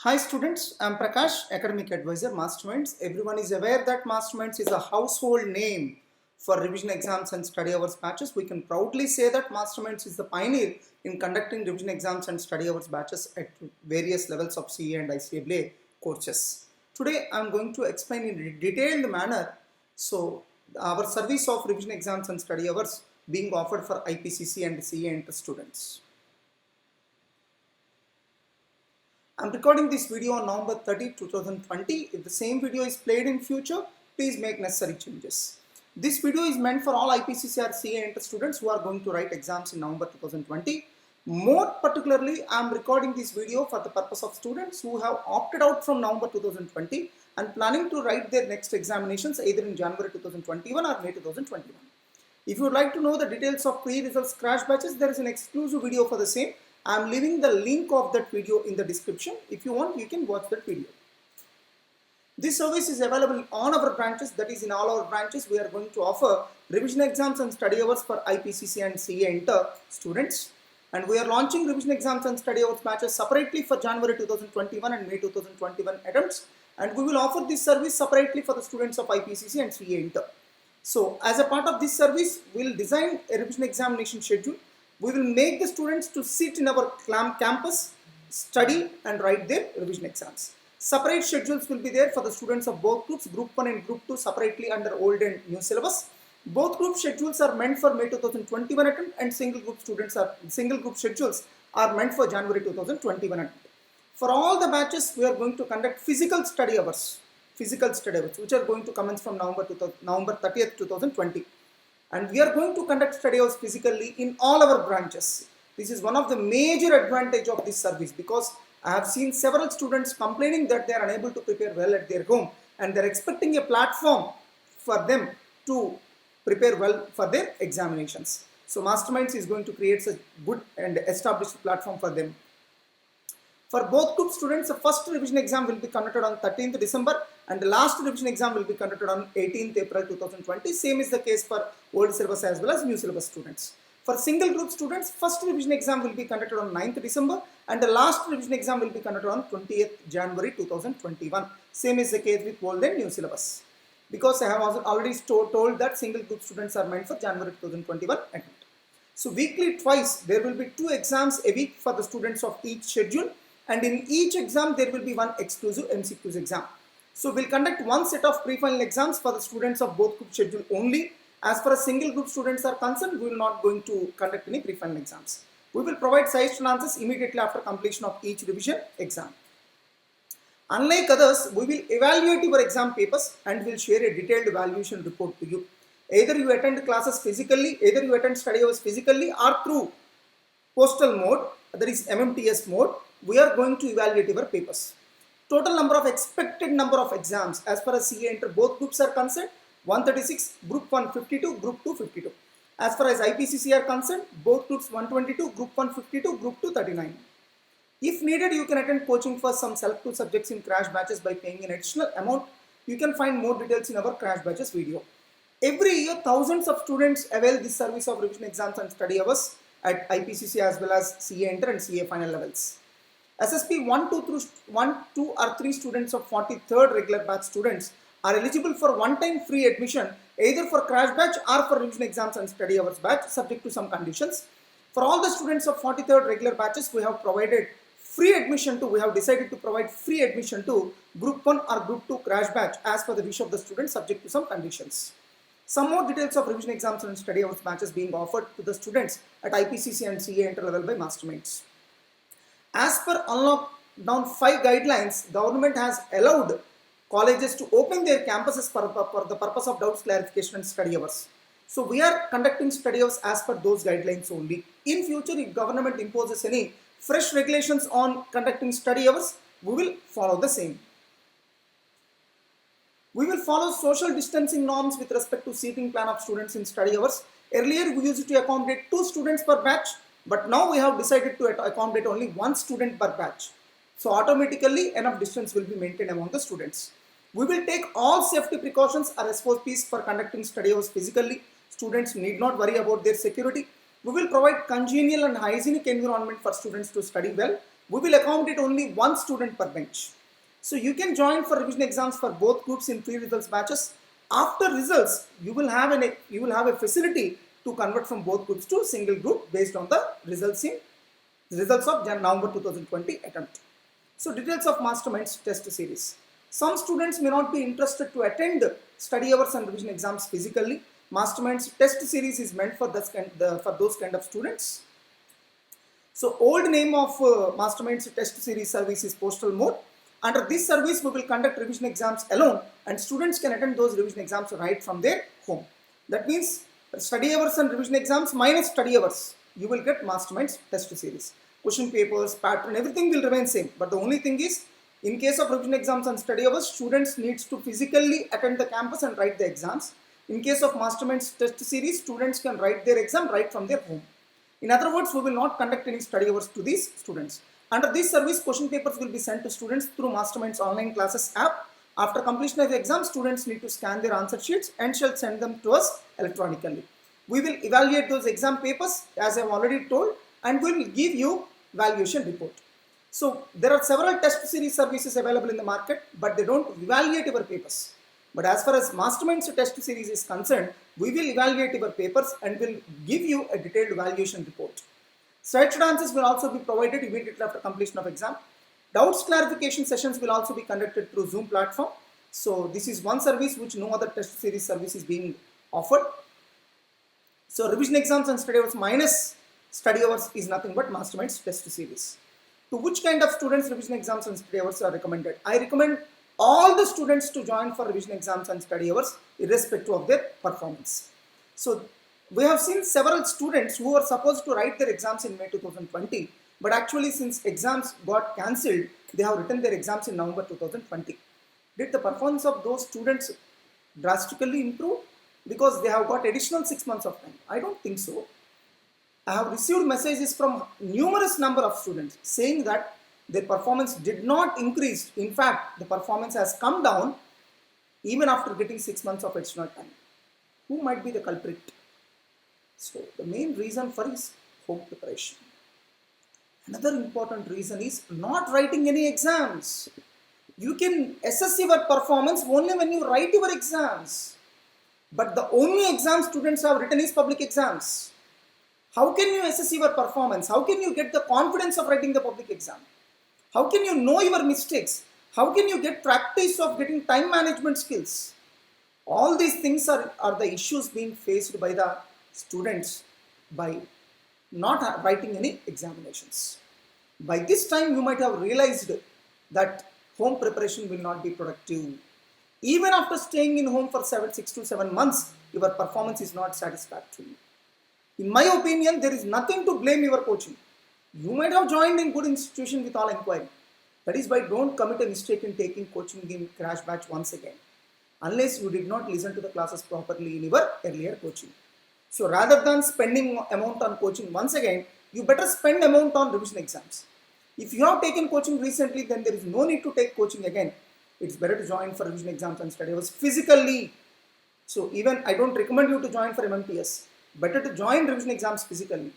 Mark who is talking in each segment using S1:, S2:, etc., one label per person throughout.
S1: Hi students, I am Prakash, Academic Advisor, Masterminds. Everyone is aware that Masterminds is a household name for revision exams and study hours batches. We can proudly say that Masterminds is the pioneer in conducting revision exams and study hours batches at various levels of CA and ICAA courses. Today I am going to explain in a detailed manner our service of revision exams and study hours being offered for IPCC and CA Inter students. I'm recording this video on November 30, 2020. If the same video is played in future, please make necessary changes. This video is meant for all IPCC or CA Inter students who are going to write exams in November 2020. More particularly, I'm recording this video for the purpose of students who have opted out from November 2020 and planning to write their next examinations either in January 2021 or May 2021. If you would like to know the details of pre-results crash batches, there is an exclusive video for the same. I am leaving the link of that video in the description. If you want, you can watch that video. This service is available on our branches, that is in all our branches. We are going to offer revision exams and study hours for IPCC and CA Inter students. And we are launching revision exams and study hours batches separately for January 2021 and May 2021 attempts. And we will offer this service separately for the students of IPCC and CA Inter. So as a part of this service, we will design a revision examination schedule. We will make the students to sit in our campus, study and write their revision exams. Separate schedules will be there for the students of both groups, Group 1 and Group 2 separately under old and new syllabus. Both group schedules are meant for May 2021 attempt and single group schedules are meant for January 2021 attempt. For all the batches, we are going to conduct physical study hours, which are going to commence from November 30th, 2020. And we are going to conduct study hours physically in all our branches. This is one of the major advantage of this service because I have seen several students complaining that they are unable to prepare well at their home and they are expecting a platform for them to prepare well for their examinations. So Masterminds is going to create a good and established platform for them. For both group students, the first revision exam will be conducted on 13th December and the last revision exam will be conducted on 18th April 2020. Same is the case for old syllabus as well as new syllabus students. For single group students, first revision exam will be conducted on 9th December and the last revision exam will be conducted on 20th January 2021. Same is the case with old and new syllabus. Because I have already told that single group students are meant for January 2021 attempt. So weekly twice, there will be 2 exams a week for the students of each schedule. And in each exam, there will be one exclusive MCQs exam. So we'll conduct one set of pre-final exams for the students of both group schedule only. As far as single group students are concerned, we will not going to conduct any pre-final exams. We will provide suggestion answers immediately after completion of each revision exam. Unlike others, we will evaluate your exam papers and will share a detailed evaluation report to you. Either you attend classes physically, either you attend study hours physically or through postal mode, that is MMTS mode. We are going to evaluate your papers. Total expected number of exams as far as CA Inter both groups are concerned, 136, Group 1 52, Group 2 52. As far as IPCC are concerned, both groups 122, Group 1 52, Group 2 39. If needed, you can attend coaching for some selective subjects in crash batches by paying an additional amount. You can find more details in our crash batches video. Every year, thousands of students avail this service of revision exams and study hours at IPCC as well as CA Inter and CA final levels. SSP 1, 2 or 3 students of 43rd regular batch students are eligible for one-time free admission either for crash batch or for revision exams and study hours batch subject to some conditions. For all the students of 43rd regular batches, we have decided to provide free admission to Group 1 or Group 2 crash batch as per the wish of the student subject to some conditions. Some more details of revision exams and study hours batches being offered to the students at IPCC and CA Inter level by Masterminds. As per Unlock Down 5 guidelines, government has allowed colleges to open their campuses for the purpose of doubts clarification and study hours. So we are conducting study hours as per those guidelines only. In future, if government imposes any fresh regulations on conducting study hours, we will follow the same. We will follow social distancing norms with respect to seating plan of students in study hours. Earlier, we used to accommodate 2 students per batch. But now we have decided to accommodate only 1 student per batch. So automatically enough distance will be maintained among the students. We will take all safety precautions or SOPs for conducting study hours physically. Students need not worry about their security. We will provide congenial and hygienic environment for students to study well. we will accommodate only one student per bench. So you can join for revision exams for both groups in pre-results batches. After results, you will have a facility to convert from both groups to single group based on the results of November 2020 attempt. So details of Masterminds test series. Some students may not be interested to attend study hours and revision exams physically. Masterminds test series is meant for those kind of students. So old name of Masterminds test series service is postal mode. Under this service, we will conduct revision exams alone and students can attend those revision exams right from their home. That means study hours and revision exams minus study hours, you will get Masterminds test series. Question papers, pattern, everything will remain same. But the only thing is, in case of revision exams and study hours, students needs to physically attend the campus and write the exams. In case of Masterminds test series, students can write their exam right from their home. In other words, we will not conduct any study hours to these students. Under this service, question papers will be sent to students through Masterminds online classes app. After completion of the exam, students need to scan their answer sheets and shall send them to us electronically. We will evaluate those exam papers as I have already told and we will give you valuation report. So there are several test series services available in the market, but they don't evaluate your papers. But as far as Masterminds test series is concerned, we will evaluate your papers and will give you a detailed valuation report. Structured answers will also be provided immediately after completion of exam. Doubts clarification sessions will also be conducted through Zoom platform. So this is one service which no other test series service is being offered. So revision exams and study hours minus study hours is nothing but Masterminds test series. To which kind of students revision exams and study hours are recommended? I recommend all the students to join for revision exams and study hours irrespective of their performance. So we have seen several students who were supposed to write their exams in May 2020, but actually since exams got cancelled, they have written their exams in November 2020. Did the performance of those students drastically improve because they have got additional 6 months of time? I don't think so. I have received messages from numerous number of students saying that their performance did not increase. In fact, the performance has come down even after getting 6 months of additional time. Who might be the culprit? So the main reason for is home preparation. Another important reason is not writing any exams. You can assess your performance only when you write your exams. But the only exam students have written is public exams. How can you assess your performance? How can you get the confidence of writing the public exam? How can you know your mistakes? How can you get practice of getting time management skills? All these things are the issues being faced by the students by not writing any examinations. By this time, you might have realized that home preparation will not be productive. Even after staying in home for 6 to 7 months, your performance is not satisfactory. In my opinion, there is nothing to blame your coaching. You might have joined in good institution with all inquiry. That is why don't commit a mistake in taking coaching in crash batch once again, unless you did not listen to the classes properly in your earlier coaching. So rather than spending amount on coaching once again, you better spend amount on revision exams. If you have taken coaching recently, then there is no need to take coaching again. It's better to join for revision exams and study hours physically. So even I don't recommend you to join for MMTS. Better to join revision exams physically.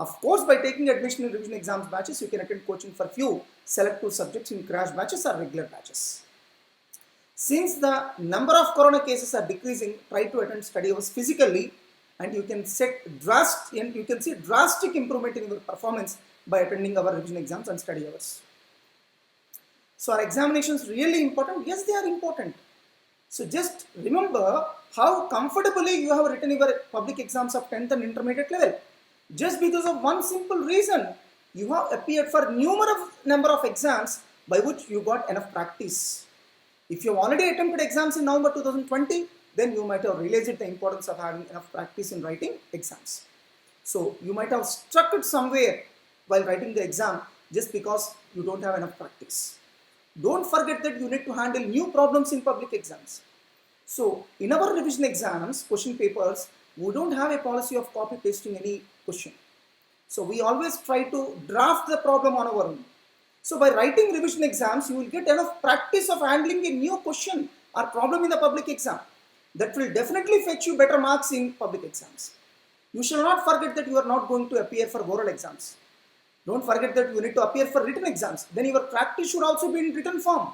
S1: Of course, by taking admission in revision exams batches, you can attend coaching for few selective subjects in crash batches or regular batches. Since the number of corona cases are decreasing, try to attend study hours physically, and you can see drastic improvement in your performance by attending our revision exams and study hours. So are examinations really important? Yes, they are important. So just remember how comfortably you have written your public exams of 10th and intermediate level. Just because of one simple reason, you have appeared for numerous number of exams by which you got enough practice. If you have already attempted exams in November 2020, then you might have realized the importance of having enough practice in writing exams. So you might have struck it somewhere while writing the exam just because you don't have enough practice. Don't forget that you need to handle new problems in public exams. So in our revision exams, question papers, we don't have a policy of copy pasting any question. So we always try to draft the problem on our own. So by writing revision exams, you will get enough practice of handling a new question or problem in the public exam. That will definitely fetch you better marks in public exams. You shall not forget that you are not going to appear for oral exams. Don't forget that you need to appear for written exams. Then your practice should also be in written form.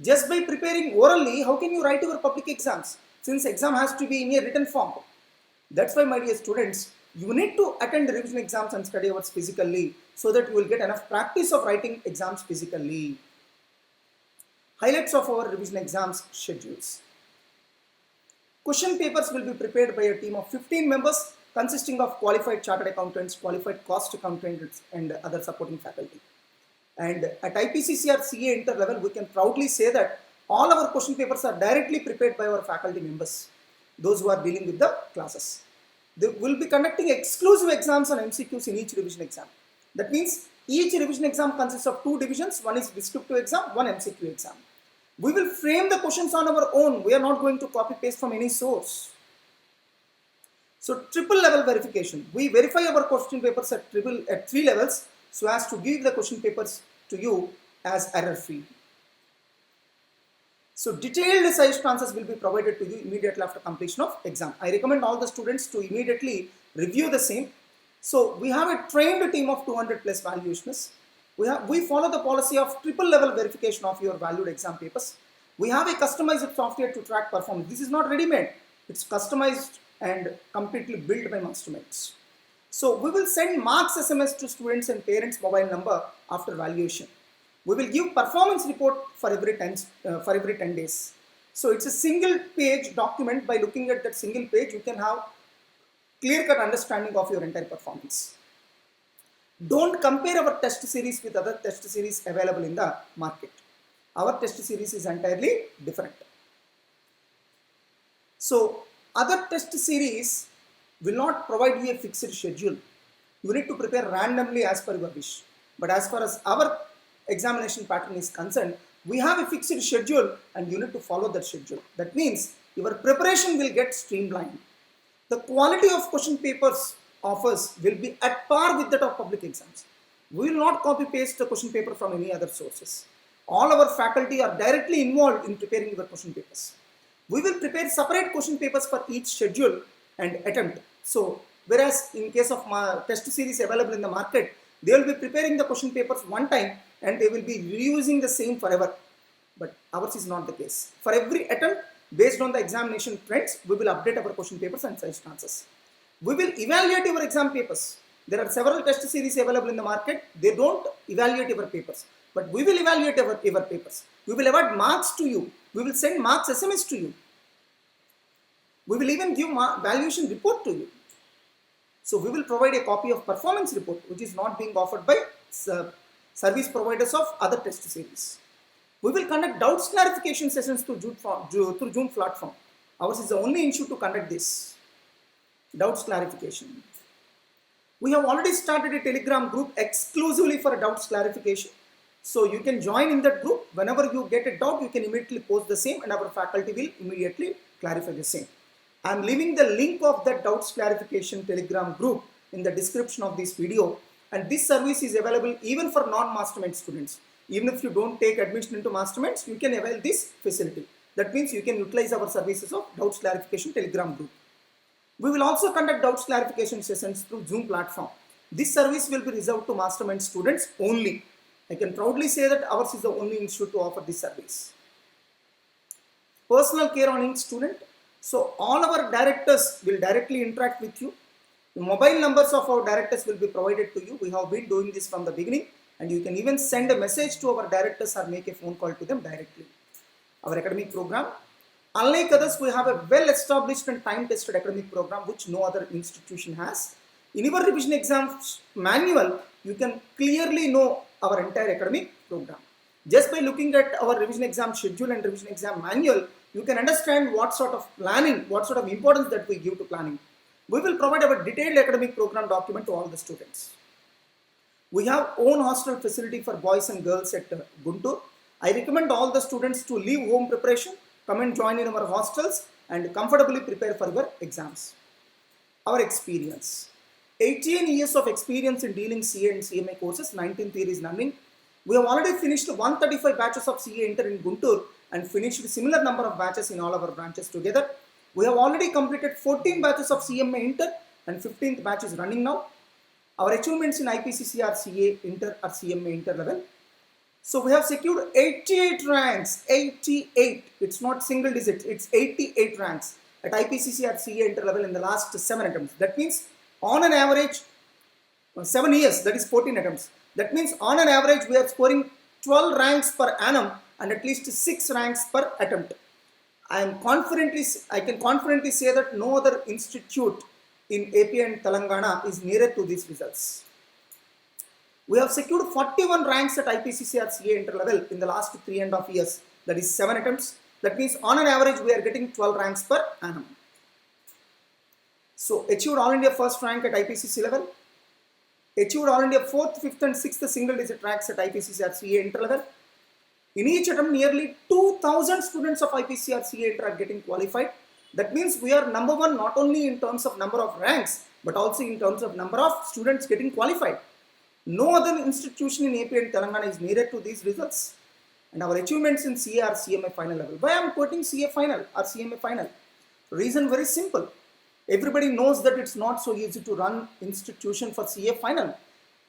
S1: Just by preparing orally, how can you write your public exams? Since exam has to be in a written form. That's why, my dear students, you need to attend revision exams and study hours physically so that you will get enough practice of writing exams physically. Highlights of our revision exams schedules. Question papers will be prepared by a team of 15 members consisting of qualified chartered accountants, qualified cost accountants, and other supporting faculty. And at IPCCR CA Inter level, we can proudly say that all our question papers are directly prepared by our faculty members, those who are dealing with the classes. They will be conducting exclusive exams on MCQs in each revision exam. That means each revision exam consists of 2 divisions, one is descriptive exam, one MCQ exam. We will frame the questions on our own. We are not going to copy paste from any source. So triple level verification. We verify our question papers at 3 levels so as to give the question papers to you as error free. So detailed suggested answers will be provided to you immediately after completion of exam. I recommend all the students to immediately review the same. So we have a trained team of 200 plus valuationists. We follow the policy of triple level verification of your valued exam papers. We have a customized software to track performance. This is not ready-made. It's customized and completely built by masterminds. So we will send marks SMS to students and parents' mobile number after valuation. We will give performance report for every 10 days. So it's a single page document. By looking at that single page, you can have clear-cut understanding of your entire performance. Don't compare our test series with other test series available in the market. Our test series is entirely different. So other test series will not provide you a fixed schedule. You need to prepare randomly as per your wish. But as far as our examination pattern is concerned, we have a fixed schedule and you need to follow that schedule. That means your preparation will get streamlined. The quality of question papers offers will be at par with that of public exams. We will not copy paste the question paper from any other sources. All our faculty are directly involved in preparing your question papers. We will prepare separate question papers for each schedule and attempt. So whereas in case of test series available in the market, they will be preparing the question papers one time and they will be reusing the same forever. But ours is not the case. For every attempt, based on the examination trends, we will update our question papers and suggested answers. We will evaluate your exam papers. There are several test series available in the market. They don't evaluate your papers. But we will evaluate your papers. We will award marks to you. We will send marks SMS to you. We will even give valuation report to you. So we will provide a copy of performance report, which is not being offered by service providers of other test series. We will conduct doubts clarification sessions through Zoom platform. Ours is the only institute to conduct this. Doubts clarification. We have already started a Telegram group exclusively for doubts clarification. So you can join in that group. Whenever you get a doubt, you can immediately post the same and our faculty will immediately clarify the same. I am leaving the link of that doubts clarification Telegram group in the description of this video. And this service is available even for non-mastermind students. Even if you don't take admission into masterminds, you can avail this facility. That means you can utilize our services of doubts clarification Telegram group. We will also conduct doubts clarification sessions through Zoom platform. This service will be reserved to mastermind students only. I can proudly say that ours is the only institute to offer this service. Personal care on each student. So all our directors will directly interact with you. The mobile numbers of our directors will be provided to you. We have been doing this from the beginning and you can even send a message to our directors or make a phone call to them directly. Our academic program. Unlike others, we have a well-established and time-tested academic program which no other institution has. In your revision exams manual, you can clearly know our entire academic program. Just by looking at our revision exam schedule and revision exam manual, you can understand what sort of planning, what sort of importance that we give to planning. We will provide our detailed academic program document to all the students. We have own hostel facility for boys and girls at Guntur. I recommend all the students to leave home preparation, come and join in our hostels and comfortably prepare for your exams. Our experience. 18 years of experience in dealing CA and CMA courses, 19 theories learning. We have already finished 135 batches of CA Inter in Guntur and finished similar number of batches in all our branches together. We have already completed 14 batches of CMA Inter and 15th batch is running now. Our achievements in IPCCR CA Inter or CMA Inter level. So we have secured 88 ranks, 88. It's not single digit, it's 88 ranks at IPCCR CA Inter level in the last 7 attempts. That means on an average, 7 years, that is 14 attempts. That means on an average, we are scoring 12 ranks per annum and at least 6 ranks per attempt. I can confidently say that no other institute in AP and Telangana is nearer to these results. We have secured 41 ranks at IPCCR CA Inter level in the last 3.5 years. That is 7 attempts. That means on an average, we are getting 12 ranks per annum. So achieved All India first rank at IPCC level. Achieved All India 4th, 5th and 6th single digit ranks at IPCCR CA Inter level. In each attempt, nearly 2,000 students of IPCCR CA Inter are getting qualified. That means we are number one not only in terms of number of ranks, but also in terms of number of students getting qualified. No other institution in AP and Telangana is nearer to these results. And our achievements in CA or CMA final level. Why I am quoting CA final or CMA final? Reason very simple. Everybody knows that it's not so easy to run institution for CA final.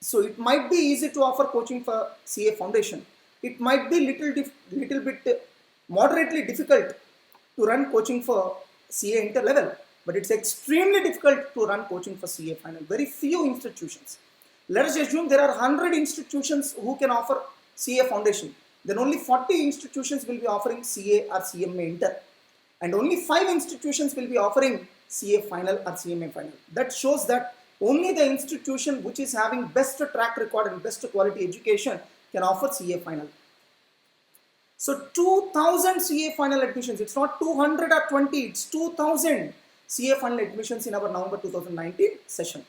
S1: So it might be easy to offer coaching for CA foundation. It might be little bit moderately difficult to run coaching for CA Inter level, but it's extremely difficult to run coaching for CA final. Very few institutions. Let us assume there are 100 institutions who can offer CA foundation. Then only 40 institutions will be offering CA or CMA Inter. And only 5 institutions will be offering CA final or CMA final. That shows that only the institution which is having best track record and best quality education can offer CA final. So 2,000 CA final admissions. It's not 200 or 20. It's 2,000 CA final admissions in our November 2019 session.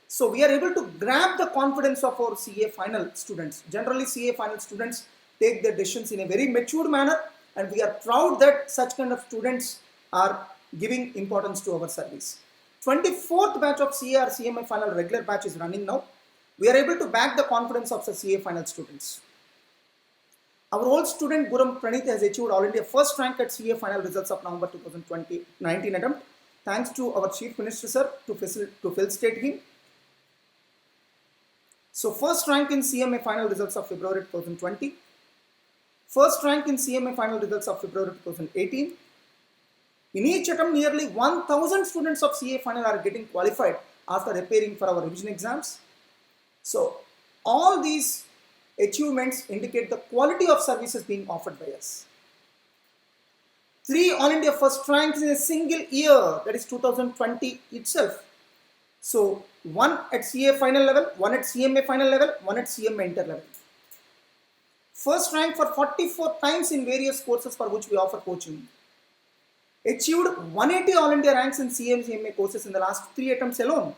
S1: So we are able to grab the confidence of our CA final students. Generally, CA final students take their decisions in a very matured manner, and we are proud that such kind of students are giving importance to our service. 24th batch of CA or CMA final regular batch is running now. We are able to back the confidence of the CA final students. Our old student Guram Pranith has achieved All India first rank at CA final results of November 2019 attempt. Thanks to our Chief Minister sir to felicitate him. So first rank in CMA final results of February 2020. First rank in CMA final results of February 2018. In each attempt, nearly 1,000 students of CA final are getting qualified after appearing for our revision exams. So all these achievements indicate the quality of services being offered by us. 3 All India first ranks in a single year, that is 2020 itself. So 1 at CA final level, 1 at CMA final level, 1 at CMA Inter level. First rank for 44 times in various courses for which we offer coaching. Achieved 180 All India ranks in CMA courses in the last 3 attempts alone.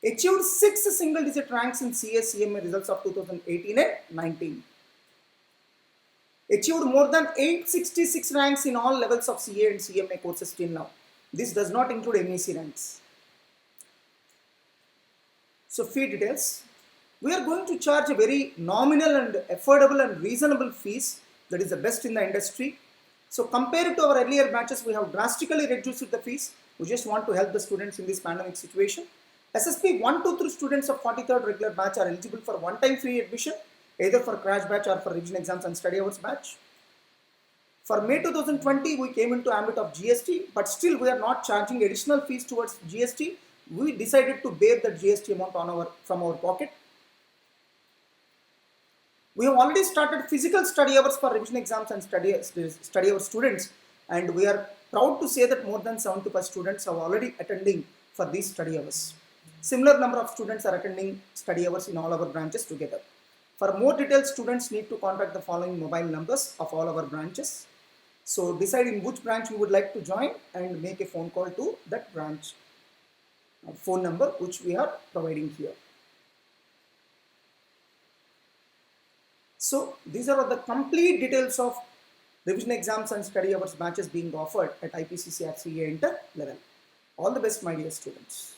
S1: Achieved 6 single digit ranks in CA CMA results of 2018 and 19. Achieved more than 866 ranks in all levels of CA and CMA courses till now. This does not include MEC ranks. So fee details. We are going to charge a very nominal and affordable and reasonable fees that is the best in the industry. So compared to our earlier batches, we have drastically reduced the fees. We just want to help the students in this pandemic situation. SSP 1, 2, 3 students of 43rd regular batch are eligible for one-time free admission, either for crash batch or for revision exams and study hours batch. For May 2020, we came into ambit of GST, but still we are not charging additional fees towards GST. We decided to bear the GST amount from our pocket. We have already started physical study hours for revision exams and study hour students, and we are proud to say that more than 75 students are already attending for these study hours. Similar number of students are attending study hours in all our branches together. For more details, students need to contact the following mobile numbers of all our branches. So decide in which branch you would like to join and make a phone call to that branch phone number which we are providing here. So these are the complete details of revision exams and study hours batches being offered at IPCCR CA Inter level. All the best, my dear students.